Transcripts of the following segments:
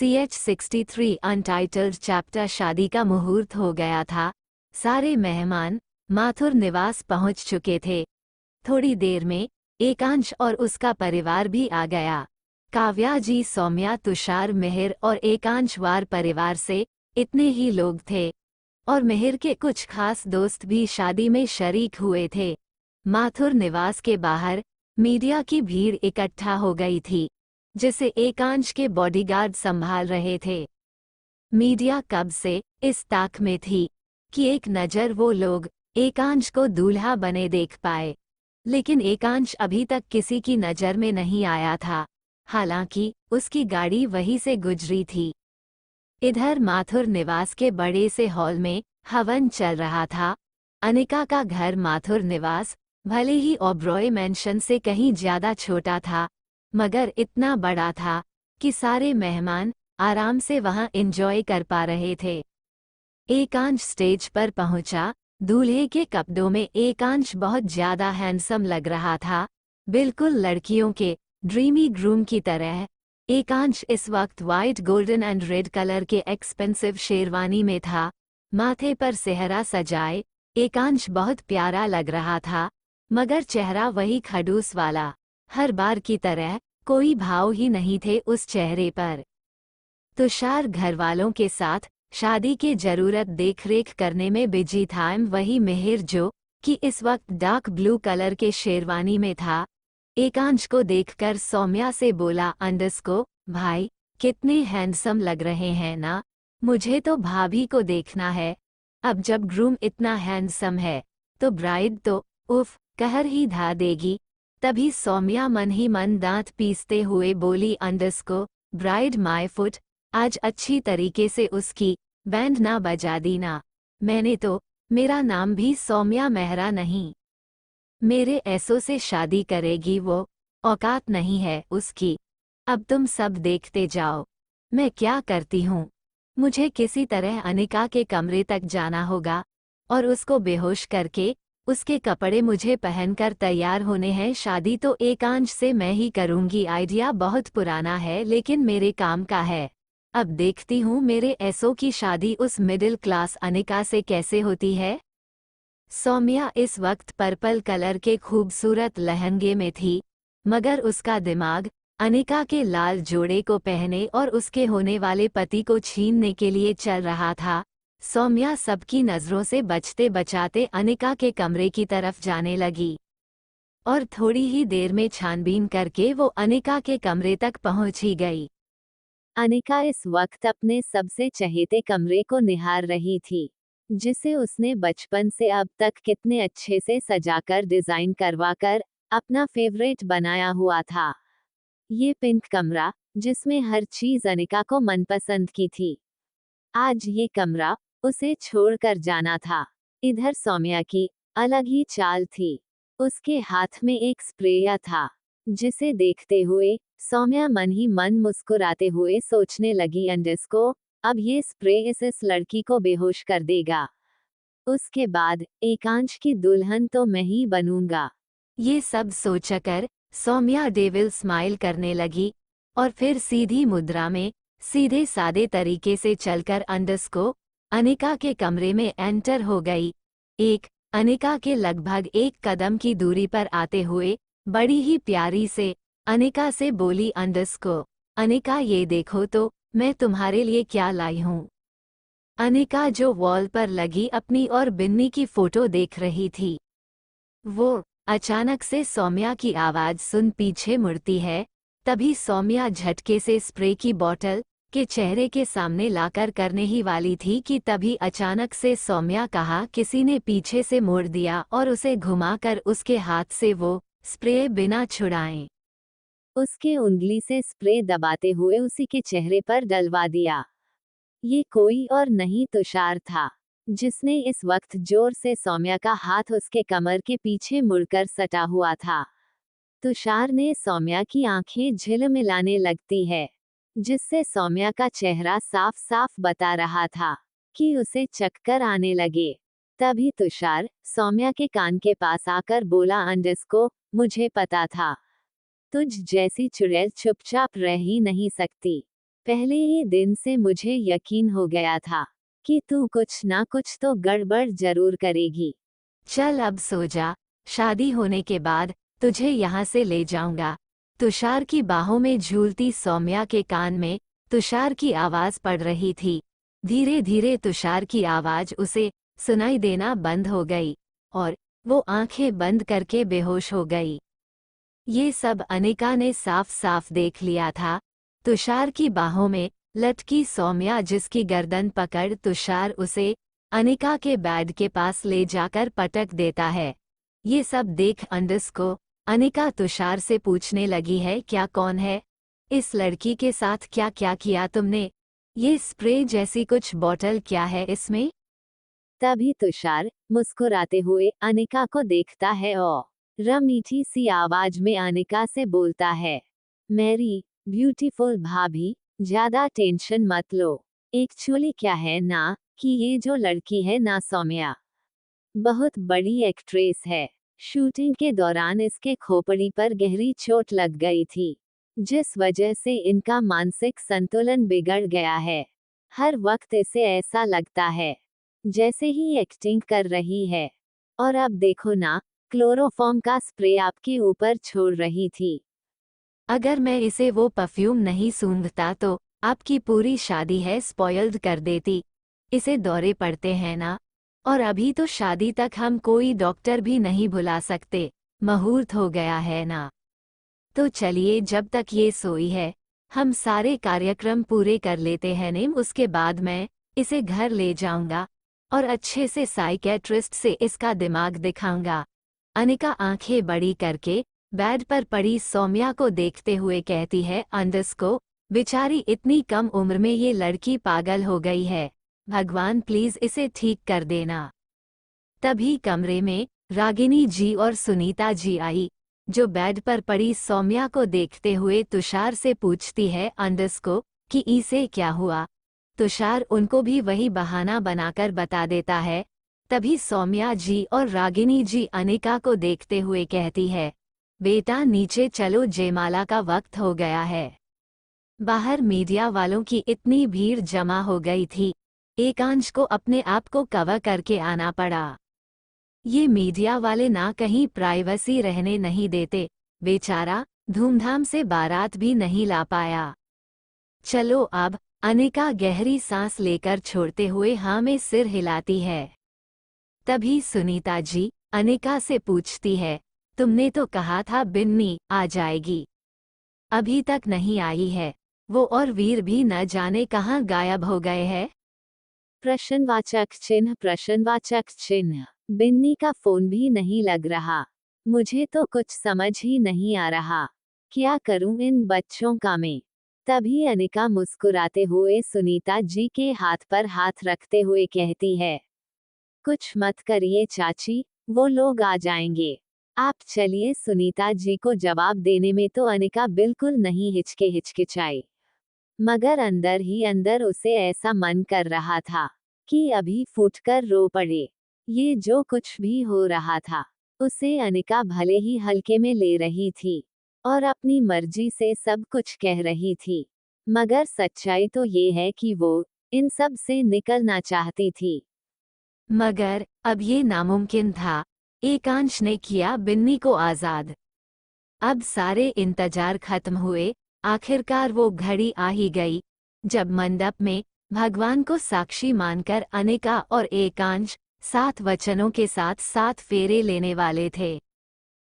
CH63 untitled chapter शादी का मुहूर्त हो गया था। सारे मेहमान माथुर निवास पहुंच चुके थे। थोड़ी देर में एकांश और उसका परिवार भी आ गया। काव्या जी, सौम्या, तुषार, मिहिर और एकांश वार परिवार से इतने ही लोग थे और मिहिर के कुछ खास दोस्त भी शादी में शरीक हुए थे। माथुर निवास के बाहर मीडिया की भीड़ इकट्ठा हो गई थी, जिसे एकांश के बॉडीगार्ड संभाल रहे थे। मीडिया कब से इस ताक में थी कि एक नज़र वो लोग एकांश को दूल्हा बने देख पाए, लेकिन एकांश अभी तक किसी की नज़र में नहीं आया था। हालांकि उसकी गाड़ी वहीं से गुजरी थी। इधर माथुर निवास के बड़े से हॉल में हवन चल रहा था। अनिका का घर माथुर निवास भले ही ओबरॉय मैंशन से कहीं ज्यादा छोटा था, मगर इतना बड़ा था कि सारे मेहमान आराम से वहां एंजॉय कर पा रहे थे। एकांश स्टेज पर पहुंचा। दूल्हे के कपड़ों में एकांश बहुत ज्यादा हैंडसम लग रहा था, बिल्कुल लड़कियों के ड्रीमी ग्रूम की तरह। एकांश इस वक्त white, golden and red colour के एक्सपेंसिव शेरवानी में था, माथे पर सेहरा सजाए। एकांश बहुत प्यारा लग रहा था, मगर चेहरा वही खड़ूस वाला। हर बार की तरह कोई भाव ही नहीं थे उस चेहरे पर। तुषार घरवालों के साथ शादी की जरूरत देखरेख करने में बिजी था। वही मिहिर जो कि इस वक्त डार्क ब्लू कलर के शेरवानी में था, एकांश को देखकर सौम्या से बोला, अंडस्को भाई कितने हैंडसम लग रहे हैं ना, मुझे तो भाभी को देखना है। अब जब ग्रूम इतना हैंडसम है तो ब्राइड तो उफ कहर ही ढा देगी। तभी सौम्या मन ही मन दांत पीसते हुए बोली, अंडस्को ब्राइड माय फुट, आज अच्छी तरीके से उसकी बैंड ना बजा दी ना। मैंने तो, मेरा नाम भी सौम्या मेहरा नहीं। मेरे ऐसों से शादी करेगी वो, औकात नहीं है उसकी। अब तुम सब देखते जाओ मैं क्या करती हूँ। मुझे किसी तरह अनिका के कमरे तक जाना होगा और उसको बेहोश करके उसके कपड़े मुझे पहनकर तैयार होने हैं। शादी तो एकांश से मैं ही करूँगी। आइडिया बहुत पुराना है लेकिन मेरे काम का है। अब देखती हूँ मेरे ऐसों की शादी उस मिडिल क्लास अनिका से कैसे होती है। सौम्या इस वक्त पर्पल कलर के खूबसूरत लहंगे में थी, मगर उसका दिमाग अनिका के लाल जोड़े को पहने और उसके होने वाले पति को छीनने के लिए चल रहा था। सौम्या सबकी नज़रों से बचते बचाते अनिका के कमरे की तरफ जाने लगी और थोड़ी ही देर में छानबीन करके वो अनिका के कमरे तक पहुंच ही गई। अनिका इस वक्त अपने सबसे चहेते कमरे को निहार रही थी, जिसे उसने बचपन से अब तक कितने अच्छे से सजाकर डिजाइन करवाकर अपना फेवरेट बनाया हुआ था। ये पिंक कमरा जिसमें हर चीज अनिका को मनपसंद की थी, आज ये कमरा उसे छोड़कर जाना था। इधर सौम्या की अलग ही चाल थी। उसके हाथ में एक स्प्रेया था, जिसे देखते हुए सौम्या मन ही मन मुस्कुराते हुए सोचने लगी, अंडस्को अब ये स्प्रे इस लड़की को बेहोश कर देगा। उसके बाद एकांश की दुल्हन तो मैं ही बनूंगा। ये सब सोचकर सौम्या डेविल स्माइल करने लगी और फिर सीधी मुद्रा में सीधे सादे तरीके से चलकर अंडस्को अनिका के कमरे में एंटर हो गई। अनिका के लगभग 1 कदम की दूरी पर आते हुए बड़ी ही प्यारी से अनिका से बोली, अंडस्को अनिका ये देखो तो मैं तुम्हारे लिए क्या लाई हूँ। अनिका जो वॉल पर लगी अपनी और बिन्नी की फोटो देख रही थी, वो अचानक से सौम्या की आवाज सुन पीछे मुड़ती है। तभी सौम्या झटके से स्प्रे की बोतल के चेहरे के सामने लाकर करने ही वाली थी कि तभी अचानक से सौम्या कहा, किसी ने पीछे से मोड़ दिया और उसे घुमाकर उसके हाथ से वो स्प्रे बिना छुड़ाए उसके उंगली से स्प्रे दबाते हुए उसी के चेहरे पर डलवा दिया। ये कोई और नहीं तुषार था, जिसने इस वक्त जोर से सौम्या का हाथ उसके कमर के पीछे मुड़कर सटा हुआ था। तुषार ने सौम्या की आंखें झिलमिलाने लगती है, जिससे सौम्या का चेहरा साफ साफ बता रहा था कि उसे चक्कर आने लगे। तभी तुषार सौम्या के कान के पास आकर बोला, अंडस्को मुझे पता था तुझ जैसी चुड़ैल चुपचाप रह ही नहीं सकती। पहले ही दिन से मुझे यकीन हो गया था कि तू कुछ ना कुछ तो गड़बड़ जरूर करेगी। चल अब सो जा, शादी होने के बाद तुझे यहाँ से ले जाऊंगा। तुषार की बाहों में झूलती सौम्या के कान में तुषार की आवाज पड़ रही थी। धीरे धीरे तुषार की आवाज उसे सुनाई देना बंद हो गई और वो आंखें बंद करके बेहोश हो गई। ये सब अनिका ने साफ साफ देख लिया था। तुषार की बाहों में लटकी सौम्या, जिसकी गर्दन पकड़ तुषार उसे अनिका के बेड के पास ले जाकर पटक देता है। ये सब देख अंडस को अनिका तुषार से पूछने लगी है, क्या कौन है? इस लड़की के साथ क्या क्या किया तुमने? ये स्प्रे जैसी कुछ बॉटल क्या है इसमें? तभी तुषार मुस्कुराते हुए अनिका को देखता है और मीठी सी आवाज में अनिका से बोलता है, मेरी ब्यूटीफुल भाभी, ज्यादा टेंशन मत लो। एक्चुअली क्या है ना कि ये जो लड़की है ना सौम्या, बहुत बड़ी एक्ट्रेस है। शूटिंग के दौरान इसके खोपड़ी पर गहरी चोट लग गई थी, जिस वजह से इनका मानसिक संतुलन बिगड़ गया है। हर वक्त इसे ऐसा लगता है जैसे ही एक्टिंग कर रही है। और अब देखो ना, क्लोरोफॉर्म का स्प्रे आपके ऊपर छोड़ रही थी। अगर मैं इसे वो परफ्यूम नहीं सूंघता तो आपकी पूरी शादी है स्पॉइल्ड कर देती। इसे दौरे पड़ते हैं ना, और अभी तो शादी तक हम कोई डॉक्टर भी नहीं बुला सकते। मुहूर्त हो गया है ना। तो चलिए, जब तक ये सोई है हम सारे कार्यक्रम पूरे कर लेते हैं ने, उसके बाद मैं इसे घर ले जाऊंगा और अच्छे से साइकेट्रिस्ट से इसका दिमाग दिखाऊंगा। अनिका आंखें बड़ी करके बेड पर पड़ी सौम्या को देखते हुए कहती है, अंडस को, बेचारी इतनी कम उम्र में ये लड़की पागल हो गई है। भगवान प्लीज इसे ठीक कर देना। तभी कमरे में रागिनी जी और सुनीता जी आई, जो बेड पर पड़ी सौम्या को देखते हुए तुषार से पूछती है अंडस को कि इसे क्या हुआ। तुषार उनको भी वही बहाना बनाकर बता देता है। तभी सौम्या जी और रागिनी जी अनिका को देखते हुए कहती है, बेटा नीचे चलो, जयमाला का वक्त हो गया है। बाहर मीडिया वालों की इतनी भीड़ जमा हो गई थी, एकांश को अपने आप को कवर करके आना पड़ा। ये मीडिया वाले ना कहीं प्राइवेसी रहने नहीं देते, बेचारा धूमधाम से बारात भी नहीं ला पाया। चलो अब, अनिका गहरी सांस लेकर छोड़ते हुए हाँ में सिर हिलाती है। तभी सुनीता जी अनिका से पूछती है, तुमने तो कहा था बिन्नी आ जाएगी, अभी तक नहीं आई है। वो और वीर भी न जाने कहाँ गायब हो गए हैं। प्रश्नवाचक चिन्ह प्रश्नवाचक चिन्ह। बिन्नी का फोन भी नहीं लग रहा। मुझे तो कुछ समझ ही नहीं आ रहा, क्या करूं इन बच्चों का मैं। तभी अनिका मुस्कुराते हुए सुनीता जी के हाथ पर हाथ रखते हुए कहती है, कुछ मत करिए चाची, वो लोग आ जाएंगे, आप चलिए। सुनीता जी को जवाब देने में तो अनिका बिल्कुल नहीं हिचकिचाई, मगर अंदर ही अंदर उसे ऐसा मन कर रहा था कि अभी फूटकर रो पड़े। ये जो कुछ भी हो रहा था उसे अनिका भले ही हल्के में ले रही थी और अपनी मर्जी से सब कुछ कह रही थी, मगर सच्चाई तो ये है कि वो इन सब से निकलना चाहती थी। मगर अब ये नामुमकिन था। एकांश ने किया बिन्नी को आजाद। अब सारे इंतजार खत्म हुए। आखिरकार वो घड़ी आ ही गई जब मंडप में भगवान को साक्षी मानकर अनिका और एकांश 7 वचनों के साथ 7 फेरे लेने वाले थे।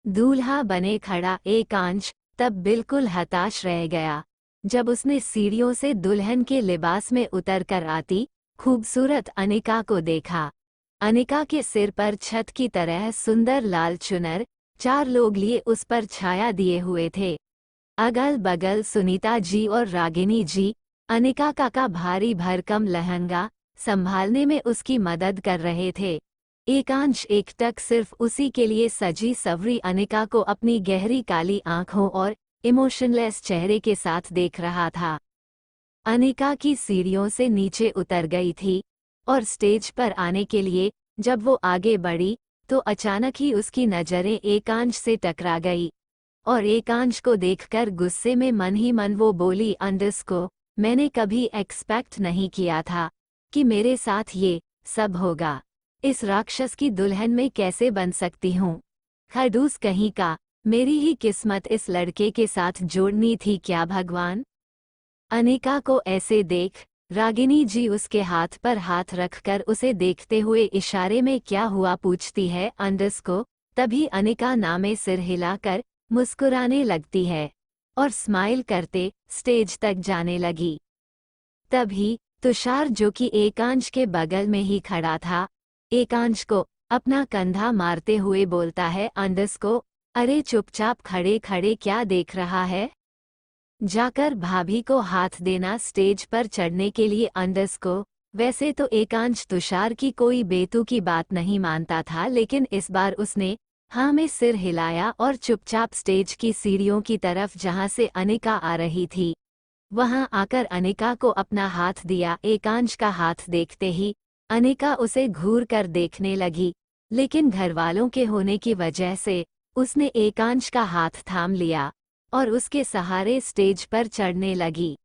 दूल्हा बने खड़ा एकांश तब बिल्कुल हताश रह गया जब उसने सीढ़ियों से दुल्हन के लिबास में उतरकर आती खूबसूरत अनिका को देखा। अनिका के सिर पर छत की तरह सुंदर लाल चुनर 4 लोग लिए उस पर छाया दिए हुए थे। अगल बगल सुनीता जी और रागिनी जी अनिका का भारी भरकम लहंगा संभालने में उसकी मदद कर रहे थे। एकांश एकटक सिर्फ उसी के लिए सजी सवरी अनिका को अपनी गहरी काली आंखों और इमोशनलेस चेहरे के साथ देख रहा था। अनिका की सीढ़ियों से नीचे उतर गई थी और स्टेज पर आने के लिए जब वो आगे बढ़ी तो अचानक ही उसकी नजरें एकांश से टकरा गई और एकांश को देखकर गुस्से में मन ही मन वो बोली, अंडस को, मैंने कभी एक्सपेक्ट नहीं किया था कि मेरे साथ ये सब होगा। इस राक्षस की दुल्हन में कैसे बन सकती हूँ? खड़ूस कहीं का, मेरी ही किस्मत इस लड़के के साथ जोड़नी थी क्या भगवान? अनिका को ऐसे देख रागिनी जी उसके हाथ पर हाथ रखकर उसे देखते हुए इशारे में क्या हुआ पूछती है अंडस को। तभी अनिका नामे सिर हिलाकर मुस्कुराने लगती है और स्माइल करते स्टेज तक जाने लगी। तभी तुषार जो कि एकांश के बगल में ही खड़ा था, एकांश को अपना कंधा मारते हुए बोलता है अंडस को, अरे चुपचाप खड़े खड़े क्या देख रहा है? जाकर भाभी को हाथ देना स्टेज पर चढ़ने के लिए अंडस को। वैसे तो एकांश तुषार की कोई बेतुकी बात नहीं मानता था, लेकिन इस बार उसने हाँ में सिर हिलाया और चुपचाप स्टेज की सीढ़ियों की तरफ जहां से अनिका आ रही थी वहां आकर अनिका को अपना हाथ दिया। एकांश का हाथ देखते ही अनिका उसे घूर कर देखने लगी, लेकिन घरवालों के होने की वजह से उसने एकांश का हाथ थाम लिया और उसके सहारे स्टेज पर चढ़ने लगी।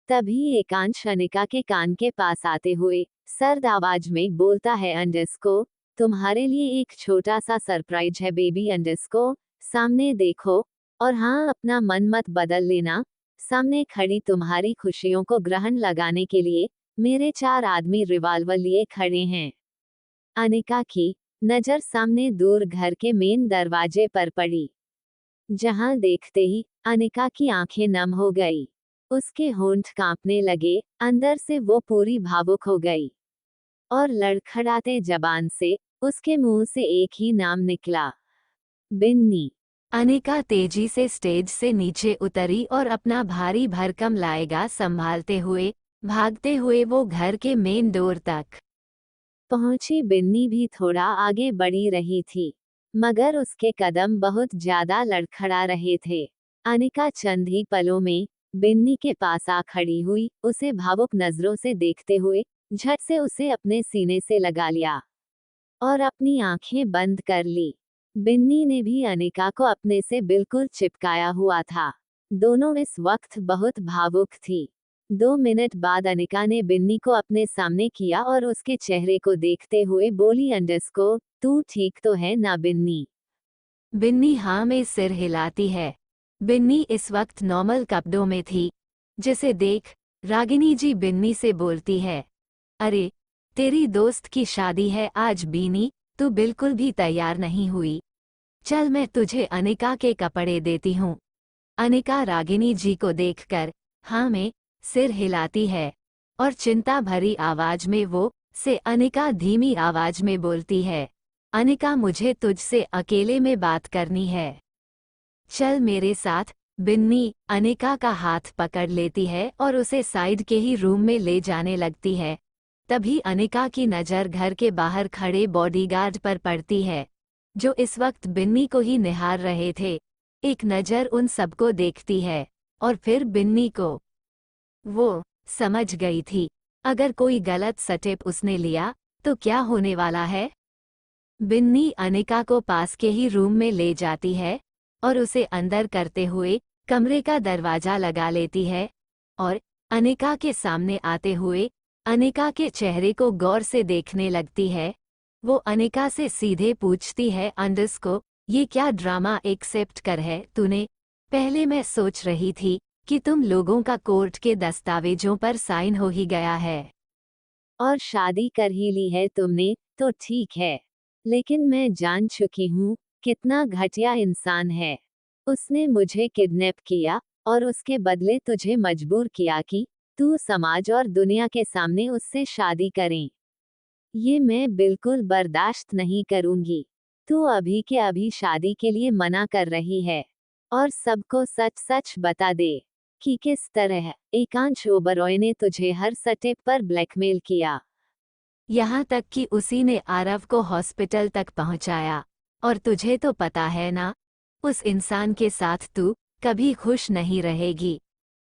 तभी एकांश अनिका के कान के पास आते हुए सर्द आवाज में बोलता है अंडस को, तुम्हारे लिए एक छोटा सा सरप्राइज है बेबी अंडस को, सामने देखो और हाँ अपना मन मत बदल लेना। सामने खड़ी तुम्हारी खुशियों को ग्रहण लगाने के लिए मेरे 4 आदमी रिवाल्वर लिए खड़े हैं। अनिका की नजर सामने दूर घर के मेन दरवाजे पर पड़ी, जहां देखते ही अनिका की आंखें नम हो गई। उसके होंठ कांपने लगे, अंदर से वो पूरी भावुक हो गई और लड़खड़ाते जबान से उसके मुंह से एक ही नाम निकला, बिन्नी। अनिका तेजी से स्टेज से नीचे उतरी और अपना भारी भरकम लाएगा संभालते हुए भागते हुए वो घर के मेन डोर तक पहुंची। बिन्नी भी थोड़ा आगे बढ़ी रही थी, मगर उसके कदम बहुत ज्यादा लड़खड़ा रहे थे। अनिका चंद ही पलों में बिन्नी के पास आ खड़ी हुई, उसे भावुक नजरों से देखते हुए झट से उसे अपने सीने से लगा लिया और अपनी आंखें बंद कर ली। बिन्नी ने भी अनिका को अपने से बिल्कुल चिपकाया हुआ था। दोनों इस वक्त बहुत भावुक थी। 2 मिनट बाद अनिका ने बिन्नी को अपने सामने किया और उसके चेहरे को देखते हुए बोली अंडस को, तू ठीक तो है ना बिन्नी? बिन्नी हाँ में सिर हिलाती है। बिन्नी इस वक्त नॉर्मल कपड़ों में थी, जिसे देख रागिनी जी बिन्नी से बोलती है, अरे तेरी दोस्त की शादी है आज बीनी, तू बिल्कुल भी तैयार नहीं हुई। चल मैं तुझे अनिका के कपड़े देती हूँ। अनिका रागिनी जी को देखकर हाँ में सिर हिलाती है और चिंता भरी आवाज में वो से अनिका धीमी आवाज में बोलती है, अनिका मुझे तुझसे अकेले में बात करनी है, चल मेरे साथ। बिन्नी अनिका का हाथ पकड़ लेती है और उसे साइड के ही रूम में ले जाने लगती है। तभी अनिका की नज़र घर के बाहर खड़े बॉडीगार्ड पर पड़ती है, जो इस वक्त बिन्नी को ही निहार रहे थे। एक नज़र उन सबको देखती है और फिर बिन्नी को। वो समझ गई थी, अगर कोई गलत स्टेप उसने लिया तो क्या होने वाला है। बिन्नी अनिका को पास के ही रूम में ले जाती है और उसे अंदर करते हुए कमरे का दरवाजा लगा लेती है और अनिका के सामने आते हुए अनिका के चेहरे को गौर से देखने लगती है। वो अनिका से सीधे पूछती है, अंडस को ये क्या ड्रामा एक्सेप्ट कर है तूने? पहले मैं सोच रही थी कि तुम लोगों का कोर्ट के दस्तावेजों पर साइन हो ही गया है और शादी कर ही ली है तुमने, तो ठीक है। लेकिन मैं जान चुकी हूँ कितना घटिया इंसान है। उसने मुझे किडनैप किया और उसके बदले तुझे मजबूर किया कि तू समाज और दुनिया के सामने उससे शादी करें। ये मैं बिल्कुल बर्दाश्त नहीं करूंगी। तू अभी के अभी शादी के लिए मना कर रही है और सबको सच सच बता दे कि किस तरह एकांश ओबरॉय ने तुझे हर स्टेप पर ब्लैकमेल किया, यहाँ तक कि उसी ने आरव को हॉस्पिटल तक पहुंचाया। और तुझे तो पता है ना, उस इंसान के साथ तू कभी खुश नहीं रहेगी।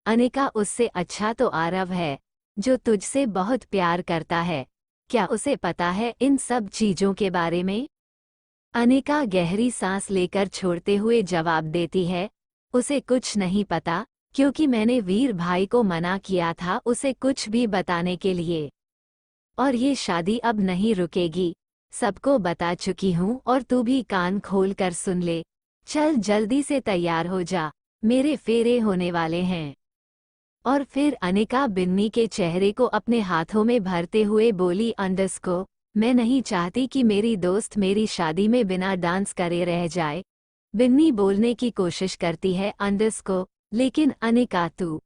अनिका उससे अच्छा तो आरव है, जो तुझसे बहुत प्यार करता है। क्या उसे पता है इन सब चीजों के बारे में? अनिका गहरी सांस लेकर छोड़ते हुए जवाब देती है, उसे कुछ नहीं पता क्योंकि मैंने वीर भाई को मना किया था उसे कुछ भी बताने के लिए। और ये शादी अब नहीं रुकेगी, सबको बता चुकी हूँ और तू भी कान खोल कर सुन ले। चल जल्दी से तैयार हो जा, मेरे फेरे होने वाले हैं। और फिर अनिका बिन्नी के चेहरे को अपने हाथों में भरते हुए बोली, अंडस्को, मैं नहीं चाहती कि मेरी दोस्त मेरी शादी में बिना डांस करे रह जाए। बिन्नी बोलने की कोशिश करती है, अंडस्को, लेकिन अनिका तू।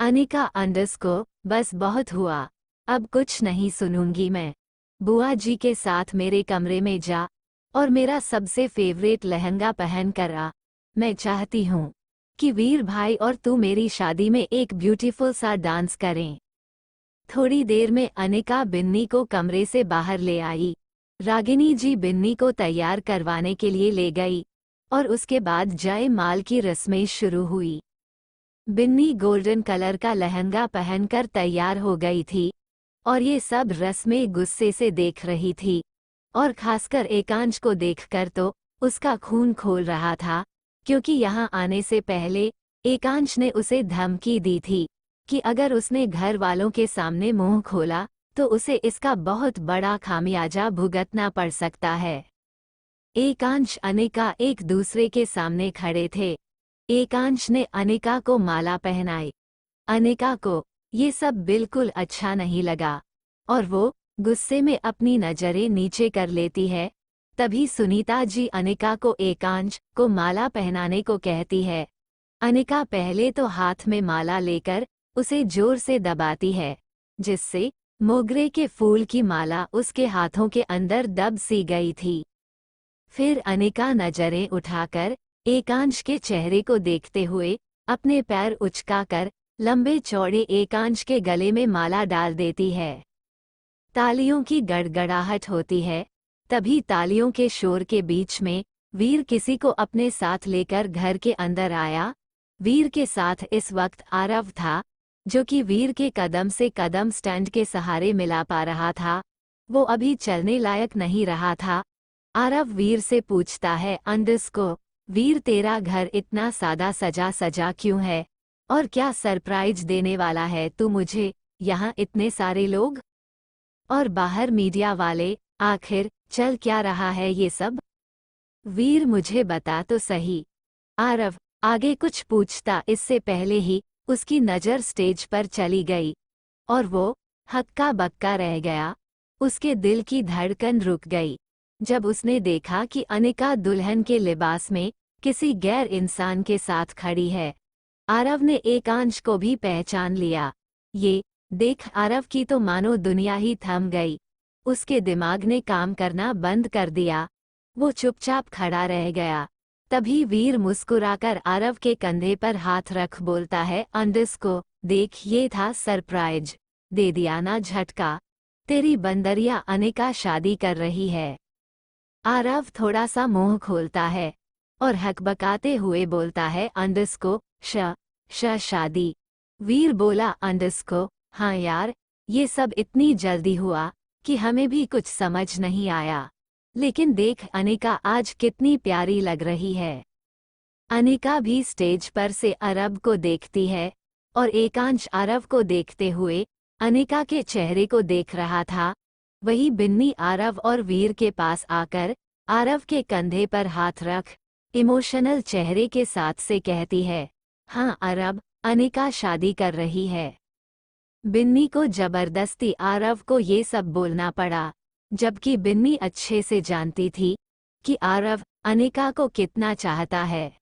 अनिका, अंडस्को, बस बहुत हुआ, अब कुछ नहीं सुनूंगी मैं। बुआ जी के साथ मेरे कमरे में जा और मेरा सबसे फेवरेट लहंगा पहन कर आ। मैं चाहती हूँ कि वीर भाई और तू मेरी शादी में एक ब्यूटीफुल सा डांस करें। थोड़ी देर में अनिका बिन्नी को कमरे से बाहर ले आई। रागिनी जी बिन्नी को तैयार करवाने के लिए ले गई और उसके बाद जयमाल की रस्में शुरू हुई। बिन्नी गोल्डन कलर का लहंगा पहनकर तैयार हो गई थी और ये सब रस्में गुस्से से देख रही थी, और खासकर एकांश को देखकर तो उसका खून खोल रहा था, क्योंकि यहाँ आने से पहले एकांश ने उसे धमकी दी थी कि अगर उसने घर वालों के सामने मुंह खोला तो उसे इसका बहुत बड़ा खामियाजा भुगतना पड़ सकता है। एकांश अनिका एक दूसरे के सामने खड़े थे। एकांश ने अनिका को माला पहनाई। अनिका को ये सब बिल्कुल अच्छा नहीं लगा और वो गुस्से में अपनी नजरें नीचे कर लेती है। तभी सुनीता जी अनिका को एकांश को माला पहनाने को कहती है। अनिका पहले तो हाथ में माला लेकर उसे जोर से दबाती है, जिससे मोगरे के फूल की माला उसके हाथों के अंदर दब सी गई थी। फिर अनिका नजरें उठाकर एकांश के चेहरे को देखते हुए अपने पैर उचकाकर लंबे चौड़े एकांश के गले में माला डाल देती है। तालियों की गड़गड़ाहट होती है। तभी तालियों के शोर के बीच में वीर किसी को अपने साथ लेकर घर के अंदर आया। वीर के साथ इस वक्त आरव था, जो कि वीर के कदम से कदम स्टैंड के सहारे मिला पा रहा था। वो अभी चलने लायक नहीं रहा था। आरव वीर से पूछता है, अंडस्को, वीर तेरा घर इतना सादा सजा सजा क्यों है और क्या सरप्राइज देने वाला है तू मुझे, यहाँ इतने सारे लोग और बाहर मीडिया वाले, आखिर चल क्या रहा है ये सब? वीर मुझे बता तो सही। आरव आगे कुछ पूछता इससे पहले ही उसकी नज़र स्टेज पर चली गई और वो हक्का बक्का रह गया। उसके दिल की धड़कन रुक गई जब उसने देखा कि अनिका दुल्हन के लिबास में किसी गैर इंसान के साथ खड़ी है। आरव ने एकांश को भी पहचान लिया। ये देख आरव की तो मानो दुनिया ही थम गई। उसके दिमाग ने काम करना बंद कर दिया। वो चुपचाप खड़ा रह गया। तभी वीर मुस्कुराकर आरव के कंधे पर हाथ रख बोलता है, अंडस्को, देख ये था सरप्राइज, दे दिया ना झटका। तेरी बंदरिया अनिका शादी कर रही है। आरव थोड़ा सा मुंह खोलता है और हकबकाते हुए बोलता है, अंडस्को, शादी। वीर बोला, अंडस्को, हाँ यार, ये सब इतनी जल्दी हुआ कि हमें भी कुछ समझ नहीं आया। लेकिन देख अनिका आज कितनी प्यारी लग रही है। अनिका भी स्टेज पर से आरव को देखती है और एकांश आरव को देखते हुए अनिका के चेहरे को देख रहा था। वही बिन्नी आरव और वीर के पास आकर आरव के कंधे पर हाथ रख इमोशनल चेहरे के साथ से कहती है, हाँ आरव, अनिका शादी कर रही है। बिन्नी को जबरदस्ती आरव को ये सब बोलना पड़ा, जबकि बिन्नी अच्छे से जानती थी कि आरव अनिका को कितना चाहता है।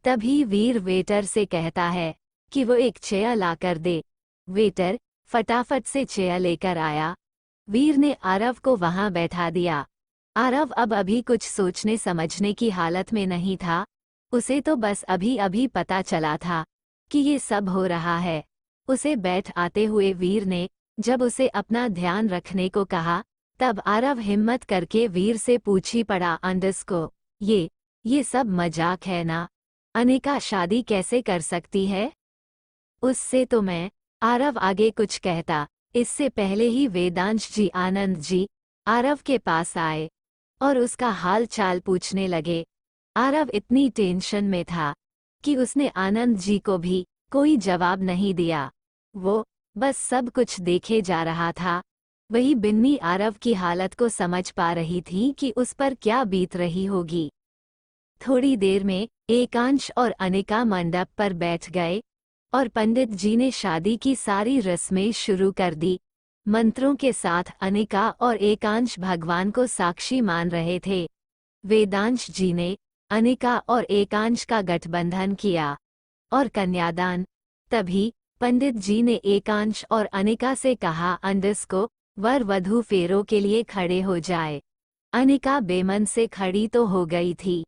तभी वीर वेटर से कहता है कि वो एक चेयर लाकर दे। वेटर फटाफट से चेयर लेकर आया। वीर ने आरव को वहां बैठा दिया। आरव अब अभी कुछ सोचने समझने की हालत में नहीं था। उसे तो बस अभी अभी पता चला था कि ये सब हो रहा है। उसे बैठ आते हुए वीर ने जब उसे अपना ध्यान रखने को कहा, तब आरव हिम्मत करके वीर से पूछी पड़ा, अंडस्को, ये सब मजाक है ना? अनिका शादी कैसे कर सकती है? उससे तो मैं आरव आगे कुछ कहता, इससे पहले ही वेदांश जी आनंद जी आरव के पास आए और उसका हाल चाल पूछने लगे। आरव इतनी टेंशन में था कि उसने आनंद जी को भी कोई जवाब नहीं दिया। वो बस सब कुछ देखे जा रहा था। वही बिन्नी आरव की हालत को समझ पा रही थी कि उस पर क्या बीत रही होगी। थोड़ी देर में एकांश और अनिका मंडप पर बैठ गए और पंडित जी ने शादी की सारी रस्में शुरू कर दी। मंत्रों के साथ अनिका और एकांश भगवान को साक्षी मान रहे थे। वेदांश जी ने अनिका और एकांश का गठबंधन किया और कन्यादान। तभी पंडित जी ने एकांश और अनिका से कहा, अंडस को वर वधू फेरों के लिए खड़े हो जाए। अनिका बेमन से खड़ी तो हो गई थी,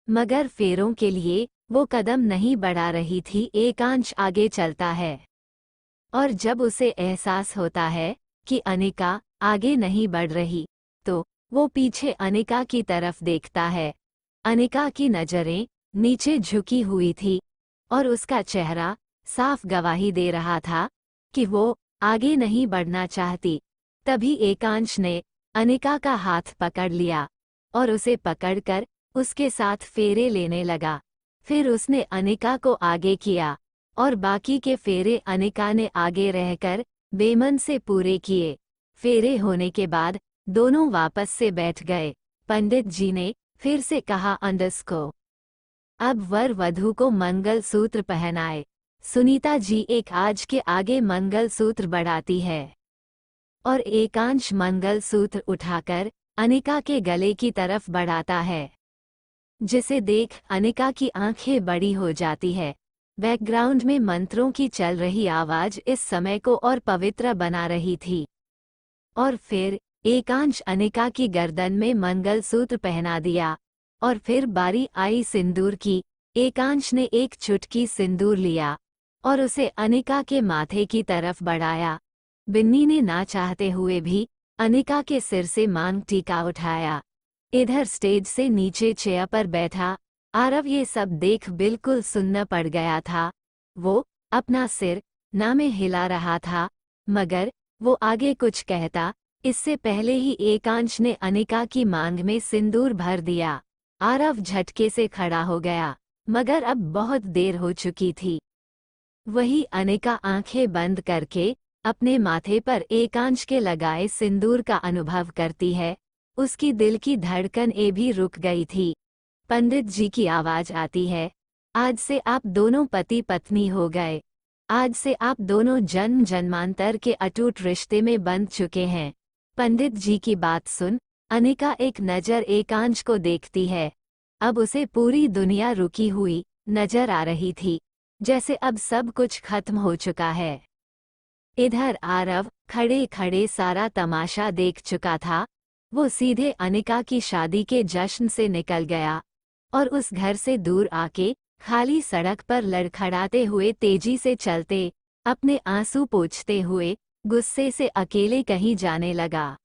मगर फेरों के लिए वो कदम नहीं बढ़ा रही थी। एकांश आगे चलता है और जब उसे एहसास होता है कि अनिका आगे नहीं बढ़ रही, तो वो पीछे अनिका की तरफ देखता है। अनिका की नजरें नीचे झुकी हुई थी और उसका चेहरा साफ गवाही दे रहा था कि वो आगे नहीं बढ़ना चाहती। तभी एकांश ने अनिका का हाथ पकड़ लिया और उसे पकड़कर उसके साथ फेरे लेने लगा। फिर उसने अनिका को आगे किया और बाकी के फेरे अनिका ने आगे रहकर बेमन से पूरे किए। फेरे होने के बाद दोनों वापस से बैठ गए। पंडित जी ने फिर से कहा, अंडस को अब वर वधू को मंगल सूत्र पहनाए। सुनीता जी एक आज के आगे मंगल सूत्र बढ़ाती है और एकांश मंगल सूत्र उठाकर अनिका के गले की तरफ बढ़ाता है, जिसे देख अनिका की आंखें बड़ी हो जाती है। बैकग्राउंड में मंत्रों की चल रही आवाज इस समय को और पवित्र बना रही थी। और फिर एकांश अनिका की गर्दन में मंगलसूत्र पहना दिया और फिर बारी आई सिंदूर की। एकांश ने एक चुटकी सिंदूर लिया और उसे अनिका के माथे की तरफ बढ़ाया। बिन्नी ने ना चाहते हुए भी अनिका के सिर से मांग टीका उठाया। इधर स्टेज से नीचे चेयर पर बैठा आरव ये सब देख बिल्कुल सुन्न पड़ गया था। वो अपना सिर ना में हिला रहा था, मगर वो आगे कुछ कहता इससे पहले ही एकांश ने अनिका की मांग में सिंदूर भर दिया। आरव झटके से खड़ा हो गया, मगर अब बहुत देर हो चुकी थी। वही अनिका आंखें बंद करके अपने माथे पर एकांश के लगाए सिंदूर का अनुभव करती है। उसकी दिल की धड़कन भी रुक गई थी। पंडित जी की आवाज आती है, आज से आप दोनों पति पत्नी हो गए। आज से आप दोनों जन्म जन्मांतर के अटूट रिश्ते में बंध चुके हैं। पंडित जी की बात सुन अनिका एक नजर एकांश को देखती है। अब उसे पूरी दुनिया रुकी हुई नजर आ रही थी, जैसे अब सब कुछ खत्म हो चुका है। इधर आरव खड़े खड़े सारा तमाशा देख चुका था। वो सीधे अनिका की शादी के जश्न से निकल गया और उस घर से दूर आके खाली सड़क पर लड़खड़ाते हुए तेजी से चलते, अपने आंसू पोंछते हुए गुस्से से अकेले कहीं जाने लगा।